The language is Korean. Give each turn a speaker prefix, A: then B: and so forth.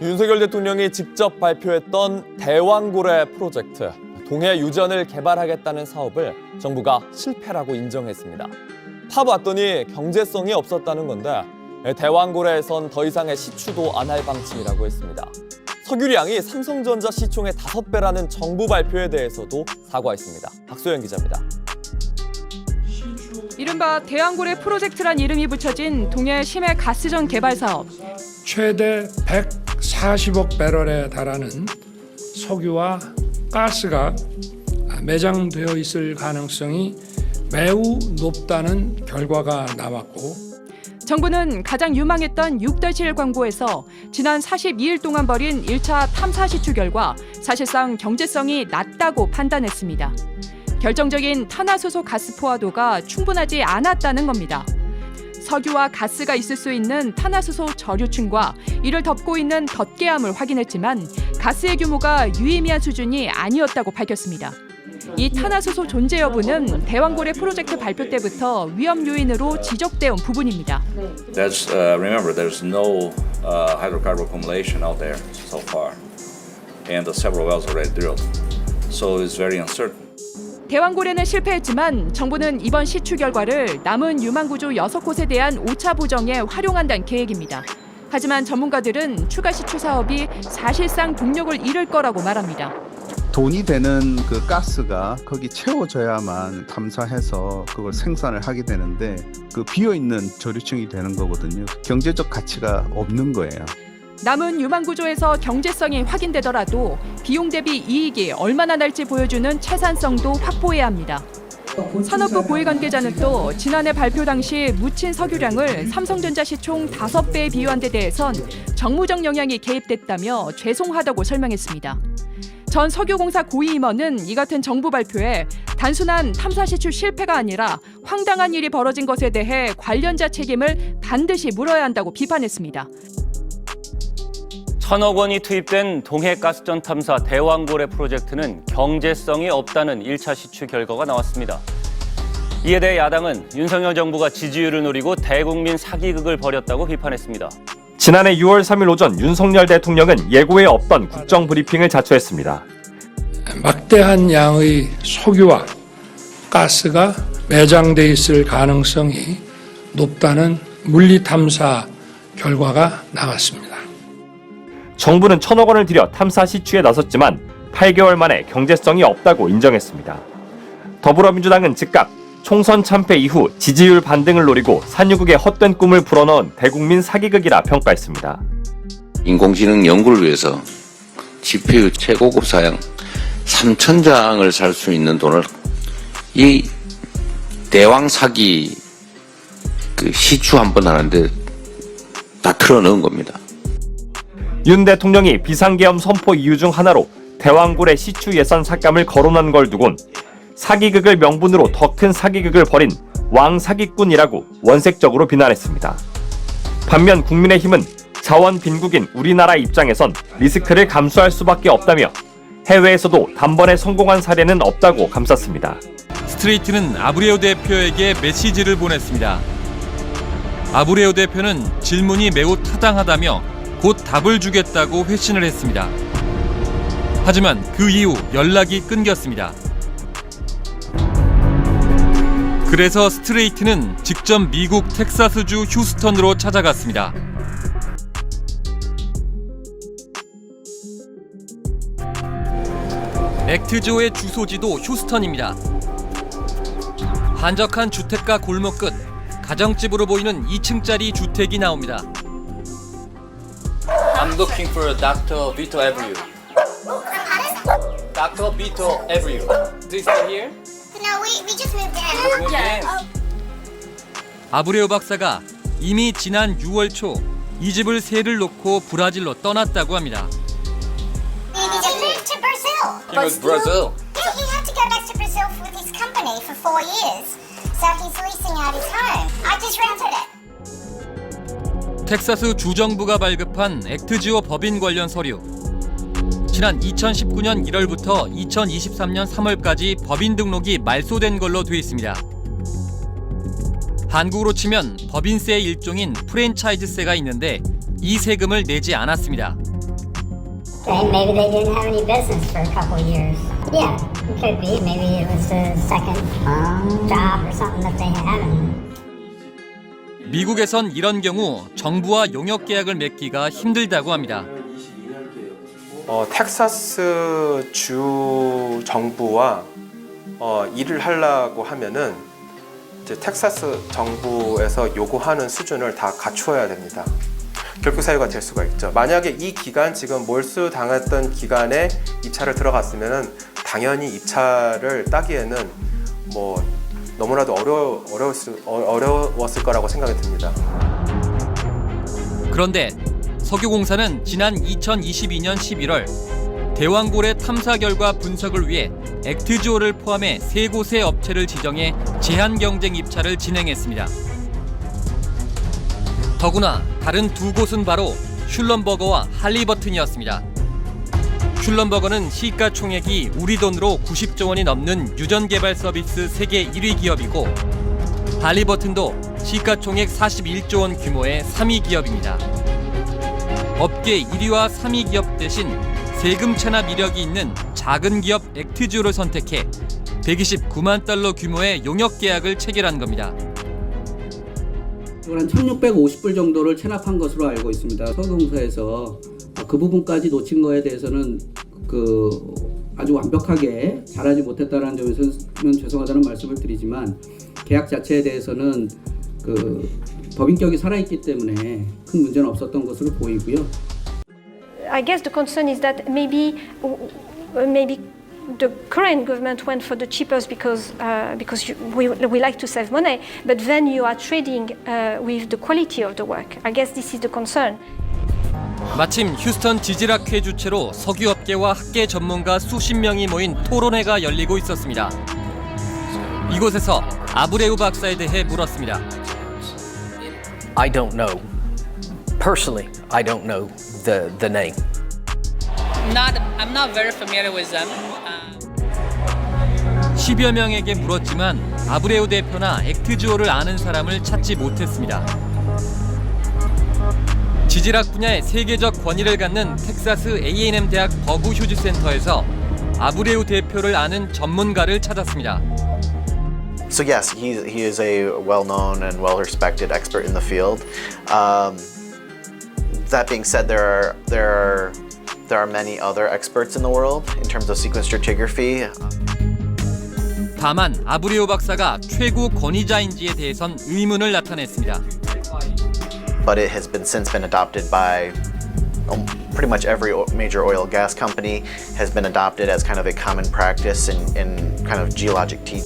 A: 윤석열 대통령이 직접 발표했던 대왕고래 프로젝트, 동해 유전을 개발하겠다는 사업을 정부가 실패라고 인정했습니다. 파봤더니 경제성이 없었다는 건데 대왕고래에선 더 이상의 시추도 안 할 방침이라고 했습니다. 석유량이 삼성전자 시총의 5배라는 정부 발표에 대해서도 사과했습니다. 박소연 기자입니다.
B: 이른바 대왕고래 프로젝트란 이름이 붙여진 동해 심해 가스전 개발 사업.
C: 최대 140억 배럴에 달하는 석유와 가스가 매장되어 있을 가능성이 매우 높다는 결과가 나왔고,
B: 정부는 가장 유망했던 6-1 광고에서 지난 42일 동안 벌인 1차 탐사 시추 결과 사실상 경제성이 낮다고 판단했습니다. 결정적인 탄화수소 가스 포화도가 충분하지 않았다는 겁니다. 석유와 가스가 있을 수 있는 탄화수소 저류층과 이를 덮고 있는 덧개암을 확인했지만 가스의 규모가 유의미한 수준이 아니었다고 밝혔습니다. 이 탄화수소 존재 여부는 대왕고래 프로젝트 발표 때부터 위험 요인으로 지적되어 온 부분입니다.
D: Remember, there's no hydrocarbon accumulation out there so far, and several wells already drilled, so it's very uncertain.
B: 대왕고래는 실패했지만 정부는 이번 시추 결과를 남은 유망구조 6곳에 대한 5차 보정에 활용한다는 계획입니다. 하지만 전문가들은 추가 시추 사업이 사실상 동력을 잃을 거라고 말합니다.
E: 돈이 되는 그 가스가 거기 채워져야만 탐사해서 그걸 생산을 하게 되는데 그 비어있는 저류층이 되는 거거든요. 경제적 가치가 없는 거예요.
B: 남은 유망구조에서 경제성이 확인되더라도 비용 대비 이익이 얼마나 날지 보여주는 채산성도 확보해야 합니다. 산업부 고위 관계자는 또 지난해 발표 당시 묻힌 석유량을 삼성전자 시총 5배에 비유한 데 대해선 정무적 영향이 개입됐다며 죄송하다고 설명했습니다. 전 석유공사 고위 임원은 이 같은 정부 발표에 단순한 탐사 시추 실패가 아니라 황당한 일이 벌어진 것에 대해 관련자 책임을 반드시 물어야 한다고 비판했습니다.
F: 1,000억 원이 투입된 동해 가스전 탐사 대왕고래 프로젝트는 경제성이 없다는 1차 시추 결과가 나왔습니다. 이에 대해 야당은 윤석열 정부가 지지율을 노리고 대국민 사기극을 벌였다고 비판했습니다.
G: 지난해 6월 3일 오전 윤석열 대통령은 예고에 없던 국정 브리핑을 자초했습니다.
C: 막대한 양의 석유와 가스가 매장돼 있을 가능성이 높다는 물리 탐사 결과가 나왔습니다.
G: 정부는 1,000억 원을 들여 탐사 시추에 나섰지만 8개월 만에 경제성이 없다고 인정했습니다. 더불어민주당은 즉각 총선 참패 이후 지지율 반등을 노리고 산유국의 헛된 꿈을 불어넣은 대국민 사기극이라 평가했습니다.
H: 인공지능 연구를 위해서 GPU 최고급 사양 3,000장을 살 수 있는 돈을 이 대왕 사기 시추 한 번 하는데 다 틀어넣은 겁니다.
G: 윤 대통령이 비상계엄 선포 이유 중 하나로 대왕고래 시추 예산 삭감을 거론한 걸 두곤 사기극을 명분으로 더 큰 사기극을 벌인 왕사기꾼이라고 원색적으로 비난했습니다. 반면 국민의힘은 자원 빈국인 우리나라 입장에선 리스크를 감수할 수밖에 없다며 해외에서도 단번에 성공한 사례는 없다고 감쌌습니다.
I: 스트레이트는 아브레오 대표에게 메시지를 보냈습니다. 아브레오 대표는 질문이 매우 타당하다며 곧 답을 주겠다고 회신을 했습니다. 하지만 그 이후 연락이 끊겼습니다. 그래서 스트레이트는 직접 미국 텍사스주 휴스턴으로 찾아갔습니다. 액트조의 주소지도 휴스턴입니다. 한적한 주택가 골목 끝 가정집으로 보이는 2층짜리 주택이 나옵니다.
F: I'm looking for Dr. Vito Abreu. Dr. Vito Abreu. Do you stay here?
J: No, we just moved in.
F: Yeah.
I: 아브레오 박사가 이미 지난 6월 초 이 집을 세를 놓고 브라질로 떠났다고 합니다.
J: He moved to Brazil.
F: He was Brazil.
J: Yeah, he had to go back to Brazil with his company for 4 years. So he's leasing out his home. I just rented it.
I: 텍사스 주정부가 발급한 액트지오 법인 관련 서류. 지난 2019년 1월부터 2023년 3월까지 법인 등록이 말소된 걸로 돼 있습니다. 한국으로 치면 법인세의 일종인 프랜차이즈세가 있는데 이 세금을 내지 않았습니다.
J: Okay, maybe they didn't have any business for a couple of years. Yeah, it could be. Maybe it was a second job or something that they had.
I: 미국에선 이런 경우 정부와 용역 계약을 맺기가 힘들다고 합니다.
K: 텍사스 주 정부와 일을 하려고 하면은 이제 텍사스 정부에서 요구하는 수준을 다 갖추어야 됩니다. 결핍 사유가 될 수가 있죠. 만약에 이 기간 지금 몰수당했던 기간에 입찰을 들어갔으면은 당연히 입찰을 따기에는 뭐 너무나도 어려웠을 거라고 생각이 듭니다.
I: 그런데 석유공사는 지난 2022년 11월 대왕고래 탐사 결과 분석을 위해 액트주오를 포함해 3곳의 업체를 지정해 제한 경쟁 입찰을 진행했습니다. 더구나 다른 2곳은 바로 슐럼버거와 할리버튼이었습니다. 슐럼버거는 시가총액이 우리 돈으로 90조 원이 넘는 유전 개발 서비스 세계 1위 기업이고 할리버튼도 시가총액 41조 원 규모의 3위 기업입니다. 업계 1위와 3위 기업 대신 세금 체납 이력이 있는 작은 기업 액트주오를 선택해 129만 달러 규모의 용역 계약을 체결한 겁니다.
L: 한 1,650불 정도를 체납한 것으로 알고 있습니다. 석유공사에서 그 부분까지 놓친 거에 대해서는 아주 완벽하게 잘하지 못했다는 점에서는 죄송하다는 말씀을 드리지만 계약 자체에 대해서는 법인격이 살아있기 때문에 큰 문제는 없었던 것으로 보이고요.
M: I guess the concern is that maybe the current government went for the cheapest because we like to save money, but then you are trading with the quality of the work. I guess this is the concern.
I: 마침 휴스턴 지질학회 주최로 석유업계와 학계 전문가 수십 명이 모인 토론회가 열리고 있었습니다. 이곳에서 아브레우 박사에 대해 물었습니다.
N: I don't know. Personally, I don't know the name.
O: I'm not very familiar with them.
I: 10여 명에게 물었지만 아브레우 대표나 액트주오를 아는 사람을 찾지 못했습니다. 지질학 분야의 세계적 권위를 갖는 텍사스 A&M 대학 버그 휴지 센터에서 아브레우 대표를 아는 전문가를 찾았습니다.
P: So yes, he is a well-known and well-respected expert in the field. That being said, there are many other experts in the world in terms of sequence stratigraphy.
I: 다만 아브레우 박사가 최고 권위자인지에 대해선 의문을 나타냈습니다.
P: But it has since been adopted by pretty much every major oil gas company has been adopted as kind of a common practice in kind of geologic teaching.